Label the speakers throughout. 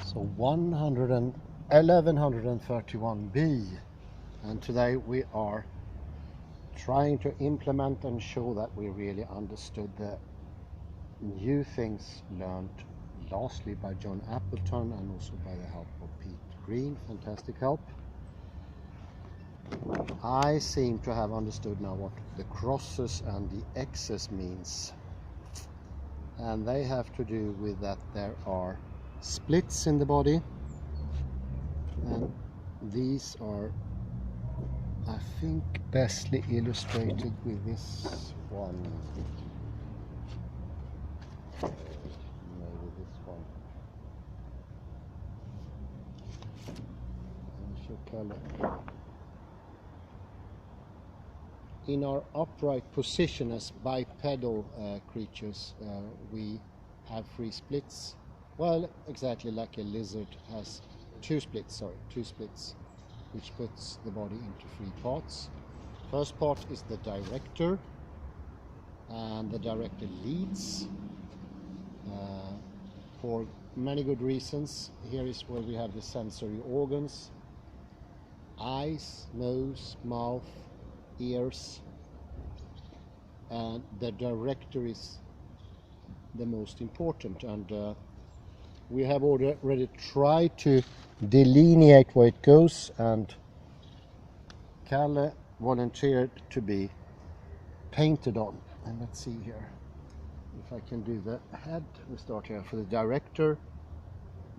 Speaker 1: So 1131b, and today we are trying to implement and show that we really understood the new things learned lastly by John Appleton and also by the help of Pete Green. Fantastic help. I seem to have understood now what the crosses and the X's means, and they have to do with that there are splits in the body, and these are, I think, bestly illustrated with this one. Maybe this one. In our upright position as bipedal creatures, we have three splits. Well, exactly like a lizard has two splits, which puts the body into three parts. First part is the director, and the director leads for many good reasons. Here is where we have the sensory organs: eyes, nose, mouth, ears, and the director is the most important. And we have already tried to delineate where it goes, and Kalle volunteered to be painted on. And let's see here if I can do the head. We start here for the director.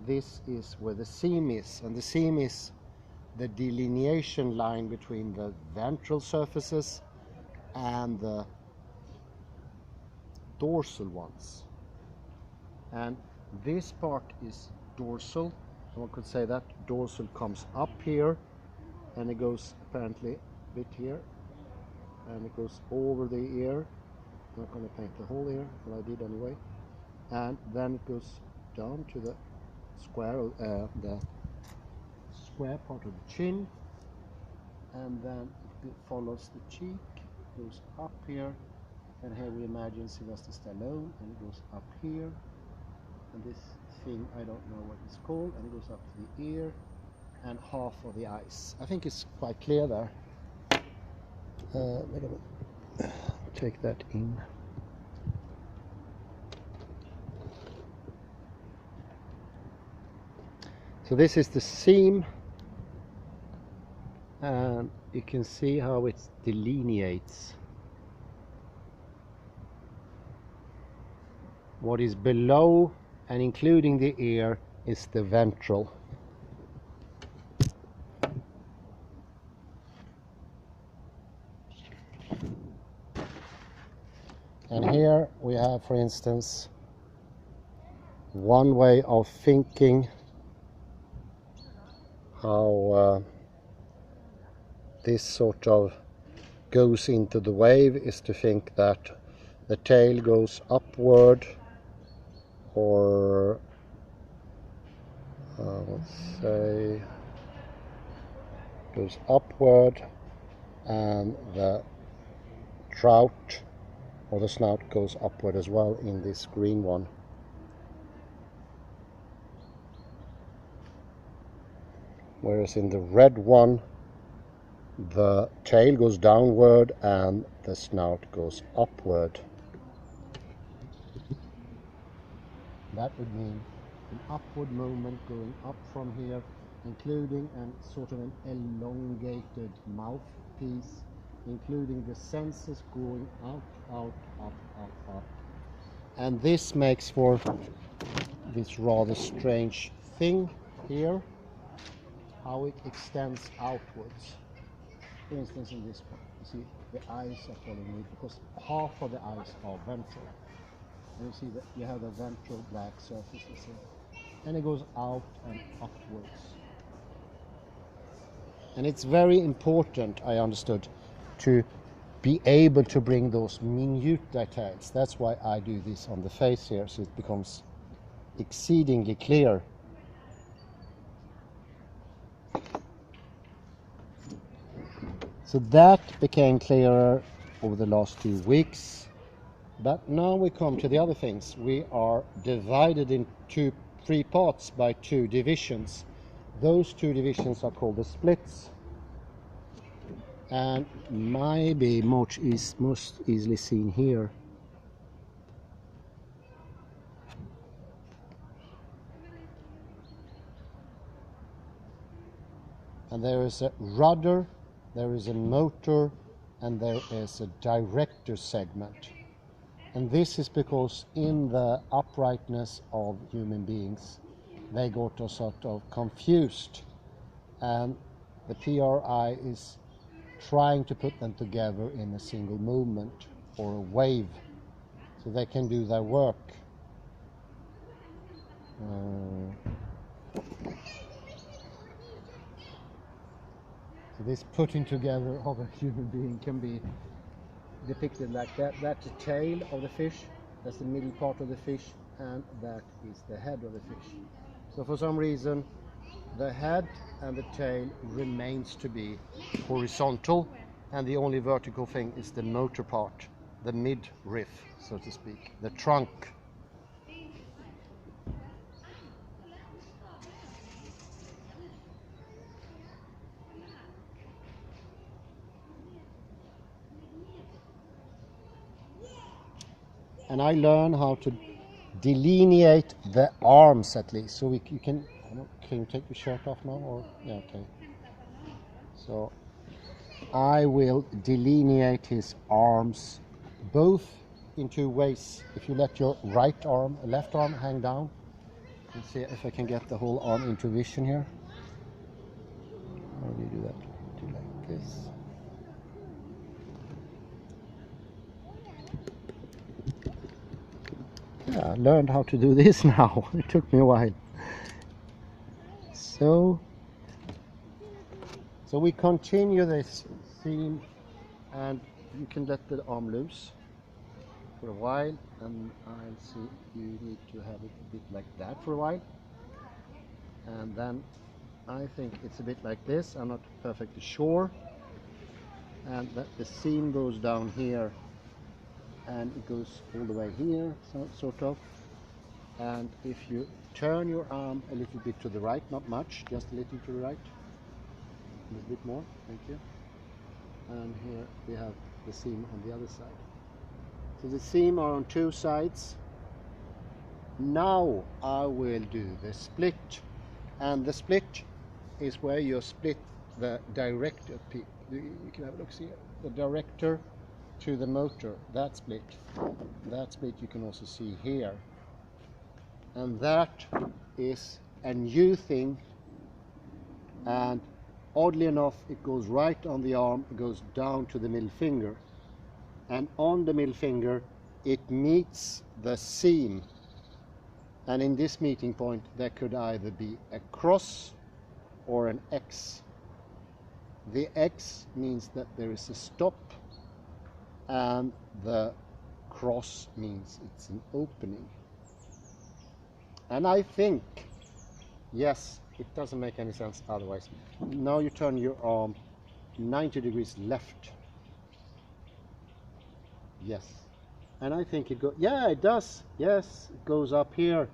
Speaker 1: This is where the seam is, and the seam is the delineation line between the ventral surfaces and the dorsal ones. And this part is dorsal. One could say that dorsal comes up here, and it goes apparently a bit here, and it goes over the ear. I'm not going to paint the whole ear, but I did anyway. And then it goes down to the square part of the chin, and then it follows the cheek, goes up here, and here we imagine Sylvester Stallone, and it goes up here, and this thing I don't know what it's called, and it goes up to the ear and half of the eyes. I think it's quite clear there. We're gonna take that in. So this is the seam, and you can see how it delineates what is below and including the ear is the ventral. And here we have, for instance, one way of thinking how this sort of goes into the wave is to think that the tail goes upward, or let's say goes upward, and the trout or the snout goes upward as well in this green one. Whereas in the red one, the tail goes downward and the snout goes upward. That would mean an upward movement going up from here, including a sort of an elongated mouthpiece, including the senses going out, out, up, up, up. And this makes for this rather strange thing here, how it extends outwards. For instance, in this one, you see the eyes are following me because half of the eyes are ventral. And you see that you have the ventral black surfaces here, and it goes out and upwards. And it's very important, I understood, to be able to bring those minute details. That's why I do this on the face here, so it becomes exceedingly clear. So that became clearer over the last 2 weeks. But now we come to the other things. We are divided into three parts by two divisions. Those two divisions are called the splits, and maybe most easily seen here. And there is a rudder, there is a motor, and there is a director segment. And this is because in the uprightness of human beings, they got sort of confused. And the PRI is trying to put them together in a single movement or a wave so they can do their work. So this putting together of a human being can be depicted like that. That's the tail of the fish, that's the middle part of the fish, and that is the head of the fish. So for some reason the head and the tail remains to be horizontal, and the only vertical thing is the motor part, the midriff, so to speak, the trunk. And I learn how to delineate the arms at least. So you can you take your shirt off now? Or yeah, okay. So I will delineate his arms both in two ways. If you let your left arm hang down, let's see if I can get the whole arm into vision here. How do you do that? Do like this. Yeah, I learned how to do this now. It took me a while. So we continue this theme, and you can let the arm loose for a while, and I'll see you need to have it a bit like that for a while, and then I think it's a bit like this. I'm not perfectly sure, and that the seam goes down here and it goes all the way here, so, sort of. And if you turn your arm a little bit to the right, not much, just a little to the right, a little bit more, thank you. And here we have the seam on the other side. So the seam are on two sides. Now I will do the split, and the split is where you split the director. You can have a look here. The director to the motor, that split you can also see here, and that is a new thing, and oddly enough it goes right on the arm, it goes down to the middle finger, and on the middle finger it meets the seam, and in this meeting point there could either be a cross or an X. The X means that there is a stop, and the cross means it's an opening. And I think, yes, it doesn't make any sense otherwise. Now you turn your arm 90 degrees left. Yes. And I think it goes, yeah, it does. Yes, it goes up here.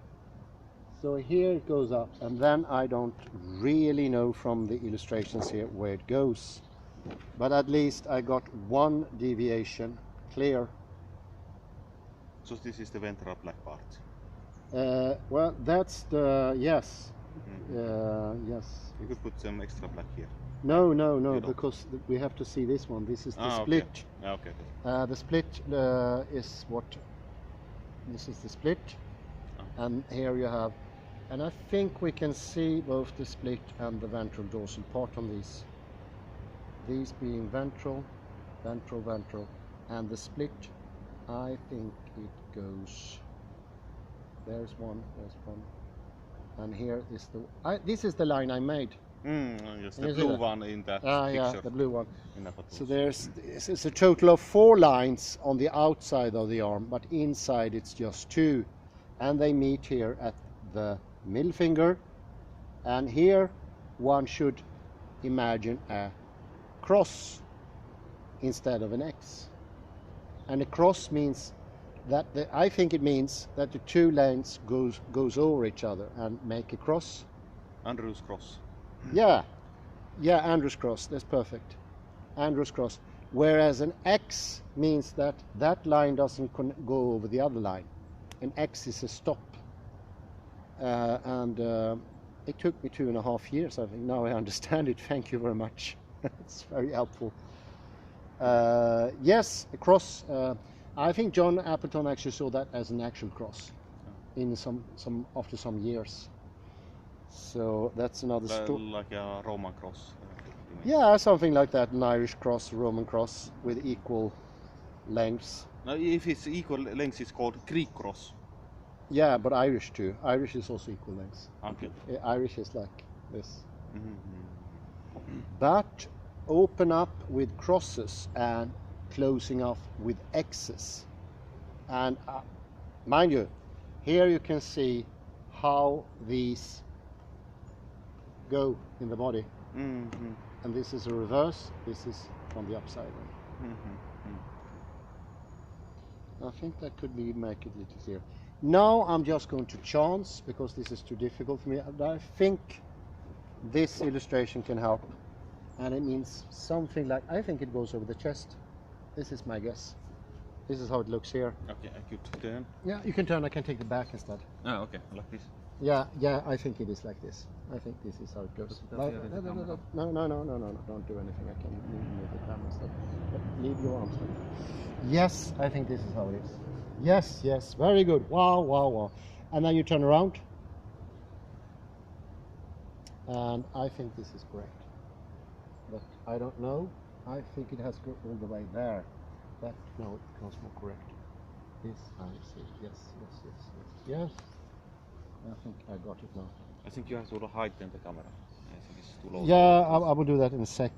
Speaker 1: So here it goes up, and then I don't really know from the illustrations here where it goes. But at least I got one deviation clear.
Speaker 2: So this is the ventral black part?
Speaker 1: Well, that's the, yes. Yes.
Speaker 2: You could put some extra black here.
Speaker 1: No, because we have to see this one. This is the split.
Speaker 2: Okay.
Speaker 1: The split is what? This is the split. And here you have, and I think we can see both the split and the ventral dorsal part on these. These being ventral, and the split, I think it goes, there's one, and here is the, this is the line I made.
Speaker 2: Yes, the blue one in that picture.
Speaker 1: Yeah, the blue one. So it's a total of 4 lines on the outside of the arm, but inside it's just 2. And they meet here at the middle finger, and here one should imagine a cross instead of an X. And a cross means I think it means that the two lanes goes over each other and make a cross.
Speaker 2: Andrews cross.
Speaker 1: Yeah, Andrews cross. That's perfect. Andrews cross. Whereas an X means that that line doesn't go over the other line. An X is a stop. And it took me 2.5 years, I think. Now I understand it. Thank you very much. It's very helpful. Yes, a cross. I think John Appleton actually saw that as an actual cross in some after some years. So that's another story.
Speaker 2: Like a Roman cross.
Speaker 1: Yeah, something like that. An Irish cross, Roman cross with equal lengths.
Speaker 2: No, if it's equal length, it's called Greek cross.
Speaker 1: Yeah, but Irish too. Irish is also equal lengths.
Speaker 2: Okay.
Speaker 1: Irish is like this.
Speaker 2: Mm-hmm.
Speaker 1: But open up with crosses and closing off with X's. And mind you, here you can see how these go in the body.
Speaker 2: Mm-hmm.
Speaker 1: And this is a reverse, this is from the upside.
Speaker 2: Mm-hmm.
Speaker 1: I think that could make it a little clearer. Now I'm just going to chance, because this is too difficult for me. I think this illustration can help. And it means something like, I think it goes over the chest. This is my guess. This is how it looks here.
Speaker 2: Okay, I could turn.
Speaker 1: Yeah, you can turn. I can take the back instead.
Speaker 2: Ah, okay, like this.
Speaker 1: Yeah, I think it is like this. I think this is how it goes. No, don't do anything. I can move the camera instead. But leave your arms there. Yes, I think this is how it is. Yes, very good. Wow. And then you turn around. And I think this is correct. But I don't know. I think it has to go all the way there. No, it becomes more correct. This I see. Yes. I think I got it now.
Speaker 2: I think you have to heighten the camera. I think it's too low.
Speaker 1: Yeah, I will do that in a sec.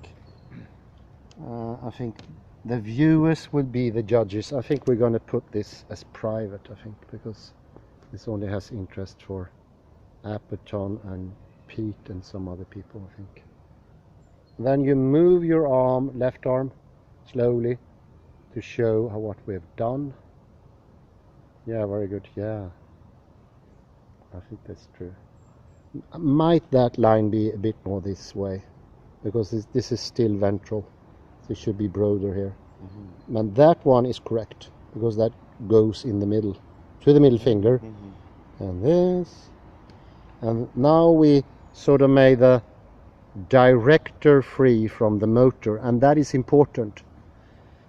Speaker 1: I think the viewers will be the judges. I think we're going to put this as private, I think, because this only has interest for Appleton and Pete and some other people, I think. Then you move your arm, left arm, slowly to show what we have done. Yeah, very good. Yeah, I think that's true. Might that line be a bit more this way? Because this is still ventral. So it should be broader here. Mm-hmm. And that one is correct, because that goes in the middle, to the middle finger. Mm-hmm. And this. And now we sort of made the director free from the motor, and that is important,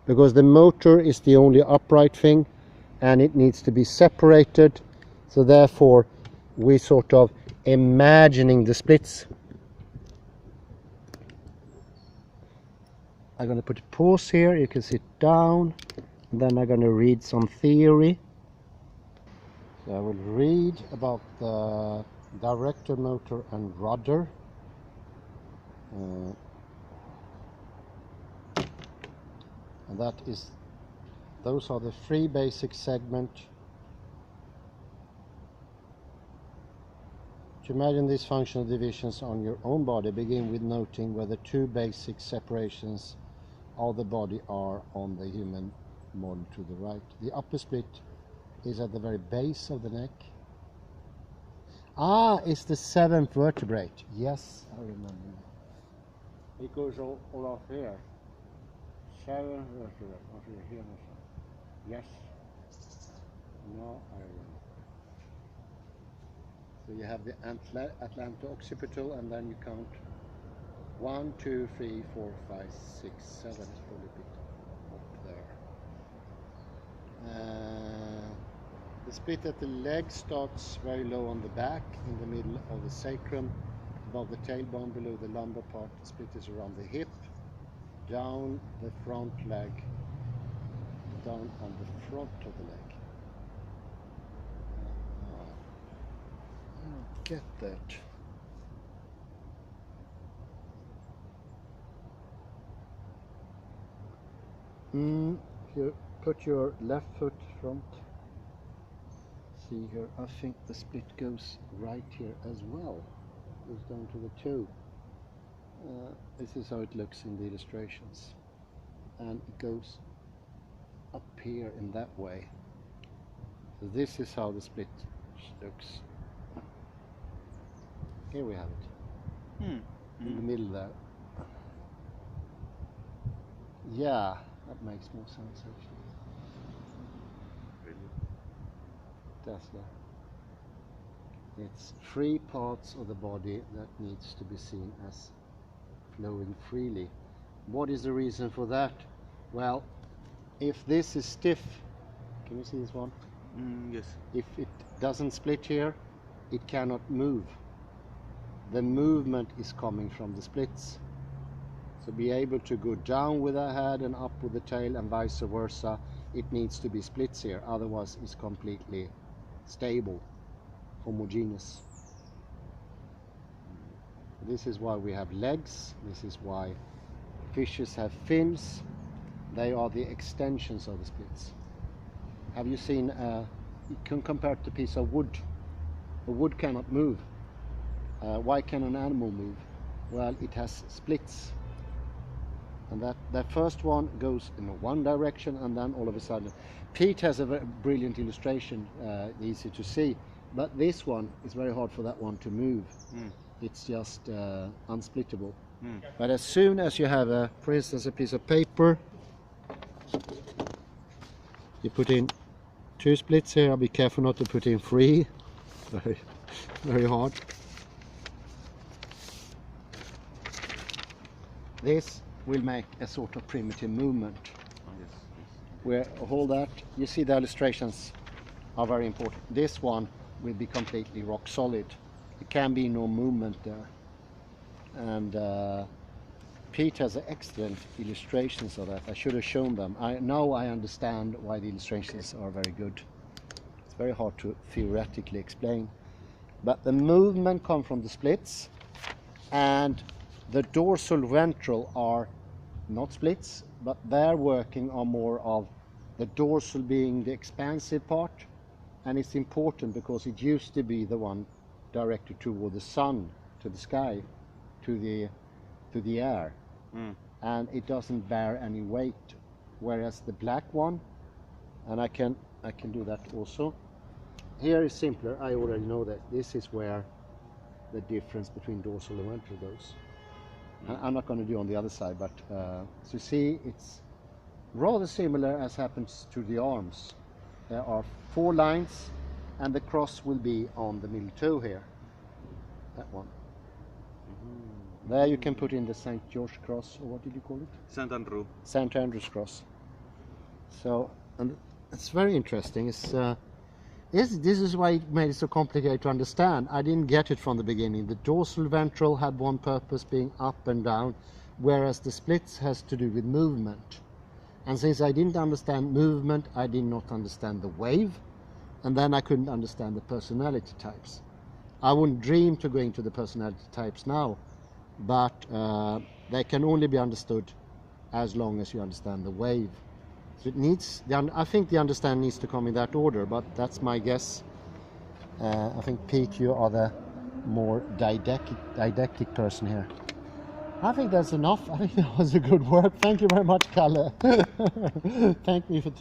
Speaker 1: because the motor is the only upright thing, and it needs to be separated. So therefore we sort of imagining the splits. I'm going to put a pause here. You can sit down, and then I'm going to read some theory. So I will read about the director motor and rudder. And those are the three basic segments. To imagine these functional divisions on your own body, begin with noting where the two basic separations of the body are on the human model to the right. The upper split is at the very base of the neck. It's the seventh vertebrate. Yes, I remember. It goes all off here. Seventh vertebrate. Yes. Now I remember. So you have the atlanto-occipital, and then you count 1, 2, 3, 4, 5, 6, 7 is probably a bit up there. The split at the leg starts very low on the back, in the middle of the sacrum, above the tailbone, below the lumbar part. The split is around the hip, down the front leg, down on the front of the leg. I don't get that. You put your left foot front. See here, I think the split goes right here as well. Goes down to the toe. This is how it looks in the illustrations. And it goes up here in that way. So this is how the split looks. Here we have it. In the middle there. Yeah, that makes more sense actually.
Speaker 2: Really?
Speaker 1: That's there. It's 3 parts of the body that needs to be seen as flowing freely. What is the reason for that? Well, if this is stiff, can you see this one?
Speaker 2: Yes.
Speaker 1: If it doesn't split here, it cannot move. The movement is coming from the splits. So be able to go down with the head and up with the tail and vice versa, it needs to be splits here, otherwise it's completely stable, homogeneous. This is why we have legs, this is why fishes have fins. They are the extensions of the splits. Have you seen, you can compare it to a piece of wood. A wood cannot move. Why can an animal move? Well, it has splits. And that first one goes in one direction, and then all of a sudden. Pete has a very brilliant illustration, easy to see. But this one is very hard for that one to move. It's just unsplittable. But as soon as you have, for instance, a piece of paper, you put in 2 splits here. I'll be careful not to put in 3. Very, very hard. This will make a sort of primitive movement.
Speaker 2: Yes, yes.
Speaker 1: Where hold that, you see the illustrations are very important. This one will be completely rock solid. There can be no movement there. And Pete has excellent illustrations of that. I should have shown them. Now I understand why the illustrations are very good. It's very hard to theoretically explain. But the movement comes from the splits, and the dorsal ventral are not splits, but their working are more of the dorsal being the expansive part, and it's important because it used to be the one directed toward the sun, to the sky, to the air, and it doesn't bear any weight, whereas the black one, and I can do that also. Here is simpler. I already know that this is where the difference between dorsal and ventral goes. I'm not going to do on the other side, but so see, it's rather similar as happens to the arms. There are 4 lines, and the cross will be on the middle toe here. That one. There you can put in the St. George cross, or what did you call it?
Speaker 2: St. Andrew.
Speaker 1: St. Andrew's cross. So, and it's very interesting. This is why it made it so complicated to understand. I didn't get it from the beginning. The dorsal ventral had one purpose, being up and down, whereas the splits has to do with movement. And since I didn't understand movement, I did not understand the wave, and then I couldn't understand the personality types. I wouldn't dream to go into the personality types now, but they can only be understood as long as you understand the wave. So it needs, I think the understanding needs to come in that order, but that's my guess. I think Pete, you are the more didactic person here. I think that's enough. I think that was a good work. Thank you very much, Kalle. Thank me for.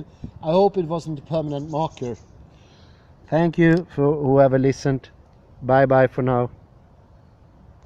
Speaker 1: I hope it wasn't a permanent marker. Thank you for whoever listened. Bye bye for now.